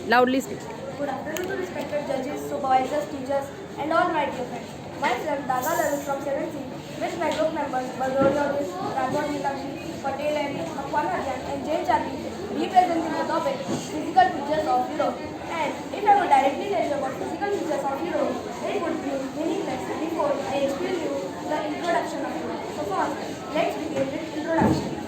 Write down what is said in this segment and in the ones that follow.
Loudly speak. Good afternoon to respected judges, supervisors, teachers, and all my dear friends. Myself, Daga Lalu from 7th with my group members Badori Yogesh, Raghod Mitakshi, Patel Ari, Akwan Aryan, and Jay Charlie representing the topic physical features of Europe. And if I would directly tell you about physical features of Europe, it would be meaningless before I explain you the introduction of Europe. So first, let's begin with introduction.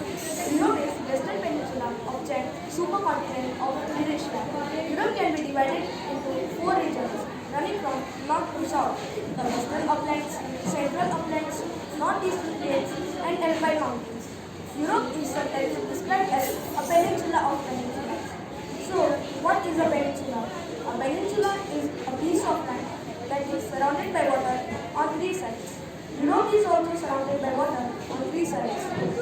Europe is Western Peninsula of giant supercontinent of Eurasia. Europe can be divided into four regions, running from north to south: the Western Uplands, Central Uplands, Northeastern Plains, and Alpine Mountains. Europe is sometimes described as a peninsula of peninsulas. So, what is a peninsula? A peninsula is a piece of land that is surrounded by water on three sides. Europe is also surrounded by water on three sides.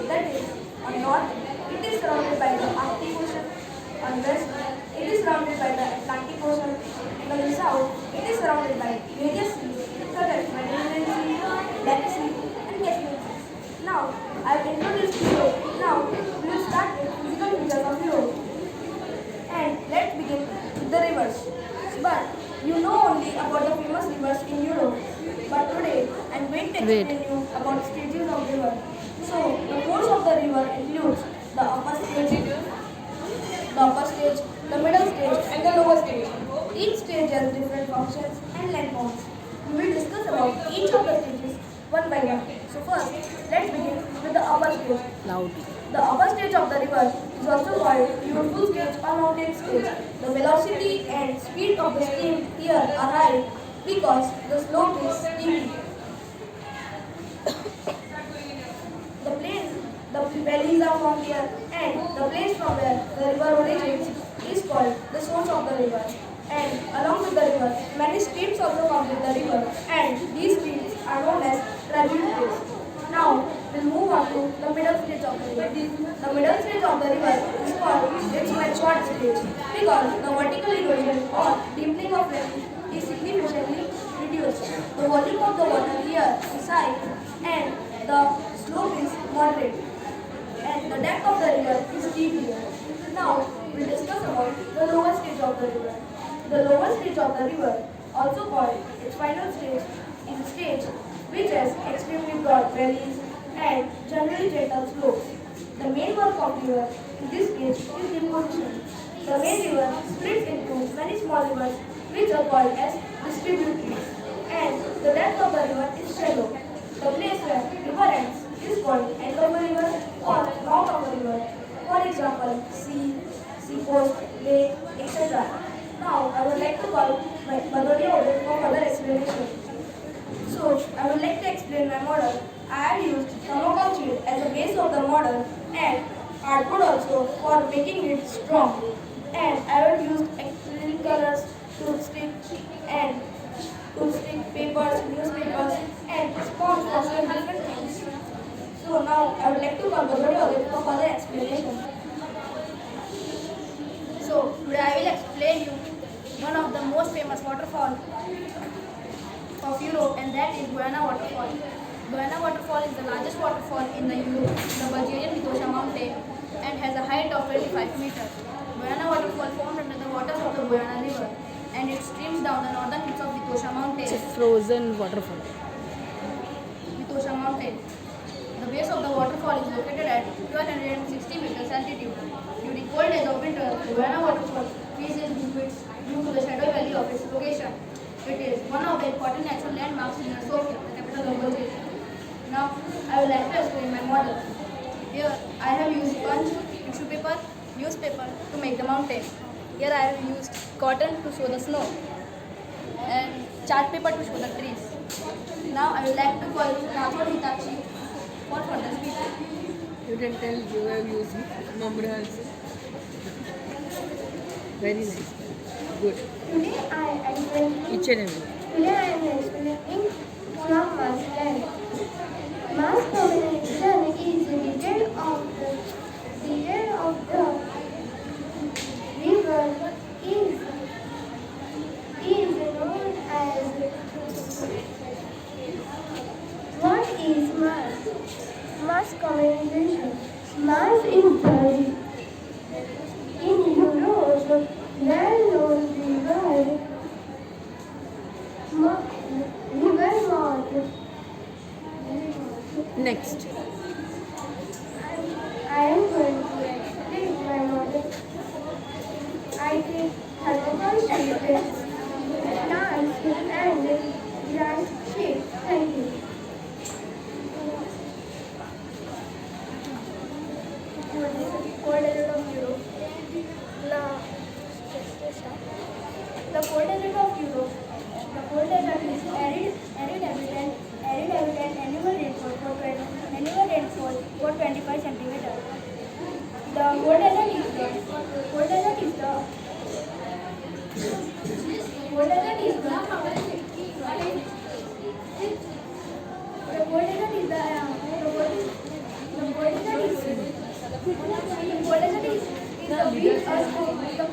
That is, on north, it is surrounded by the Arctic Ocean. On west, it is surrounded by the Atlantic Ocean. And on the south, it is surrounded by various seas such as Mediterranean Sea, Black Sea, and Caspian Sea. Now, I have introduced Europe. Now, we will start with physical features of Europe. And let's begin with the rivers. But you know only about the famous rivers in Europe. But today, I am going to explain you about stages of river. So, the course of the river includes the upper stage, the middle stage, and the lower stage. Each stage has different functions and landforms. We will discuss about each of the stages one by one. So first, let's begin with the upper stage. Loudly. The upper stage of the river is also called youthful stage or mountain stage. The velocity and speed of the stream here are high because the slope is steep. The valleys are formed here, and the place from where the river originates is called the source of the river. And along with the river, many streams also come with the river, and these streams are known as tributaries. Now, we'll move on to the middle stage of the river. The middle stage of the river is called its matured stage because the vertical erosion or deepening of land is significantly reduced. The volume of the water here is high, and the slope is moderate, and the depth of the river is deep here. Now, we'll discuss about the lower stage of the river. The lower stage of the river, also called its final stage, is a stage which has extremely broad valleys and generally gentle slopes. The main work of river in this stage is deposition. The main river splits into many small rivers which are called as distributaries, and the depth of the river is shallow. The place where river ends is called end of the river or mouth of the river. For example, sea, seacoast, lake, etc. Now, I would like to call my Badori Yogesh for further explanation. So, I would like to explain my model. I have used thermocol sheet as the base of the model and hardwood also for making it strong. And I have used acrylic colors, toothstick, papers, newspapers, and sponge for showing different things. So now I would like to call Badori Yogesh for further explanation. So today I will explain you one of the most famous waterfall of Europe, and that is Guiana waterfall. Guiana waterfall is the largest waterfall in the Europe, the Bulgarian Vitosha mountain, and has a height of 25 meters. Guiana waterfall formed under the waters of the Guiana river, and it streams down the northern hills of Vitosha mountain. It's a frozen waterfall. Vitosha mountain. The base of the waterfall is located at 1260 meters altitude. During cold days of winter, the Guiana waterfall freezes due to the shadow valley of its location. It is one of the important natural landmarks in Sofia, the capital of Bulgaria. Now, I would like to explain my model. Here, I have used sponge, tissue paper, newspaper to make the mountain. Here, I have used cotton to show the snow and chart paper to show the trees. Now, I would like to call Raghod Mitakshi for further speech. You can tell you have used number also. Very nice. Good. Today I am going Each and every. Today I am explaining from mass land. Mass combination is the detail of the river is known as what is mass? Mass combination. Mass is the in euros, well known nice and grand shape. Thank you. Cold desert of Europe. The cold desert of Europe. The cold desert is arid habitat, annual rainfall for 25 centimeters. The cold desert is the cold desert is the cold desert is the the cold desert is the the cold desert is the cold desert is the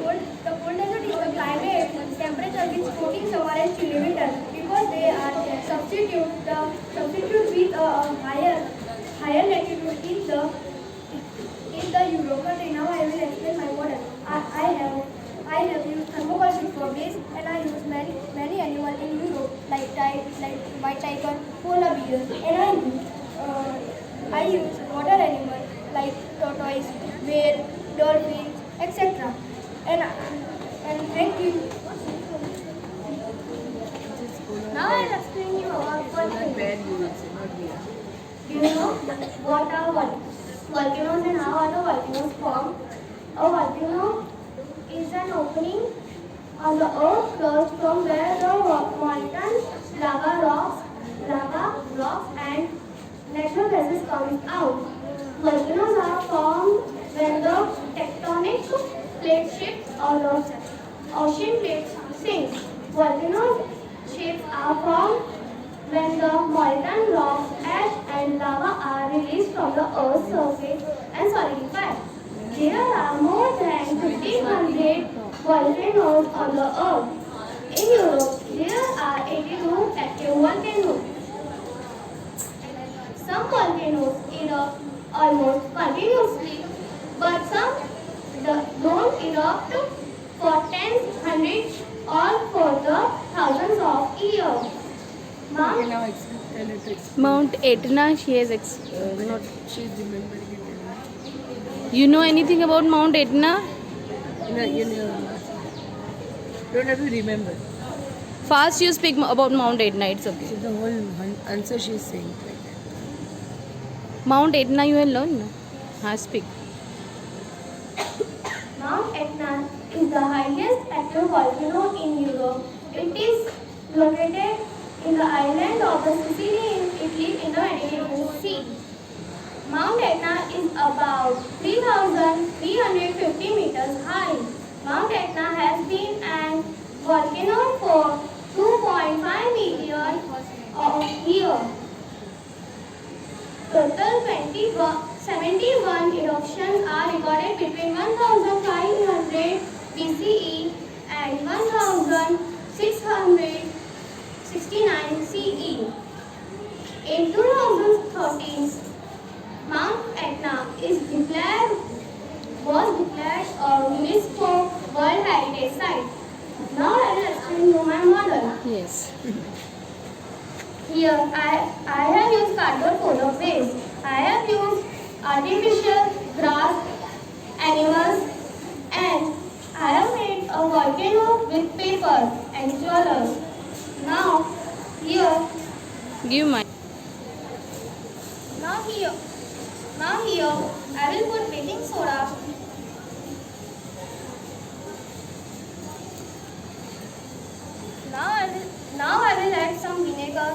wind the cold desert is the climate temperature with floating summer and chilly winter because they are substitute with a higher latitude in the Europe country. Now I will explain my model. I have used thermocol sheet for base and I use many animals in Europe like white tiger, polar bear, and I use water animals like tortoise, whale, dolphins, etc. And thank you. Now I'll explain you about volcanoes. Where you will say, not here. Do you know what are volcanoes and how are the volcanoes formed? A volcano is an opening on the earth crust from where the molten lava rocks and natural gases comes out. Volcanoes are formed when the tectonic plate shifts or the ocean plate sinks. Volcanoes shapes are formed when the molten rocks, ash and lava are released from the earth's surface and solidify. There are more than 1500 volcanoes on the earth. In Europe, there are 82 active volcanoes. Some volcanoes erupt almost continuously, but some don't erupt for tens, hundreds, or for the thousands of years. Okay, now tell her to explain. Mount Etna, she has not. She's remembering it. You know anything about Mount Etna? Don't have to remember. Fast you speak about Mount Etna, it's okay. So the whole answer she's saying like that. Mount Etna you have learned, no? हाँ, speak. Mount Etna is the highest active volcano in Europe. It is located in the island of the Sicily in Italy in the Mediterranean Sea. Mount Etna is about 3,350 meters high. Mount Etna has been an volcano for 2.5 million years. Total 71 eruptions are recorded between 1500 BCE and 1669 CE. In 2013, Mount Etna was declared a UNESCO World Heritage Site. Now I will explain you my model. Yes. Here I have used cardboard for the base. I have used artificial grass, animals, and I have made a volcano with paper and colors. Now here Give my. Now here I will put baking soda. Now I will add some vinegar.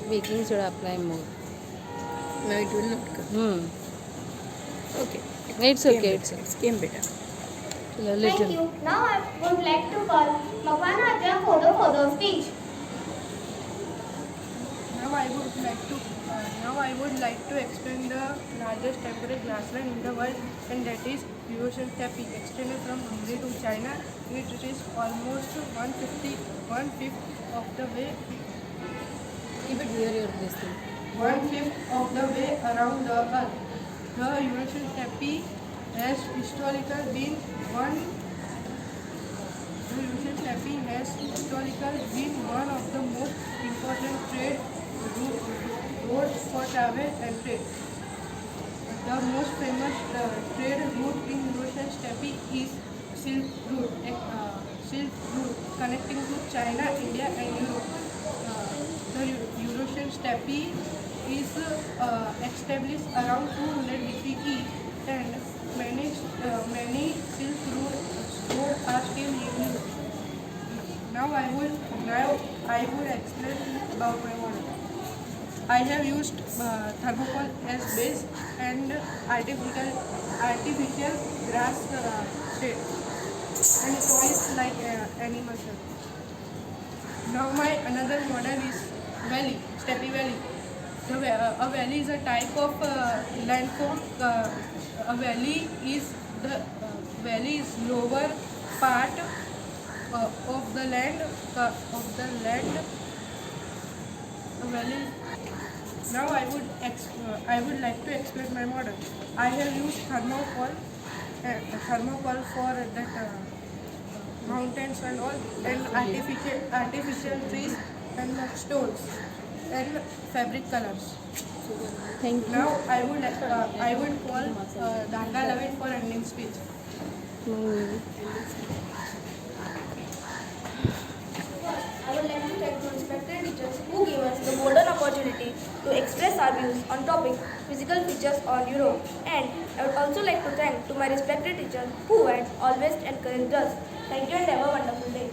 Baking soda apply more. No, it will not come. Okay. It's okay, it's okay. It came better. A Thank little. you. Now I would like to call Makwana Adya for the speech. Now I would like to explain the largest temporary glassline in the world, and that is Eurasian Steppe, extended from Hungary to China. It is almost one-fifth of the way. Keep it near your this thing. 1/5 of the way around the earth. The Eurasian Steppe has historically been one. The Eurasian Steppe has has historically been one of the most important trade roads for travel and trade. The most famous trade route in Eurasian steppe is Silk Route connecting to China, India and Europe. The Eurasian steppe is established around 200 BCE and many Silk roads are still in use. Now I will explain about my model. I have used thermocol as base and artificial grass shade and toys like animal shell. Now my another model is valley, steppe valley. A valley is a type of landform. A valley is lower part of the land. A valley. Now I would like to explain my model. I have used thermocol for that mountains and all, and artificial trees and stones and fabric colors. Thank you. Now I would call Danga Lavit for ending speech. I would like to thank the respected teachers who gave us the golden opportunity to express our views on topic physical features on Europe, and I would also like to thank to my respected teachers who had always encouraged us. Thank you and have a wonderful day.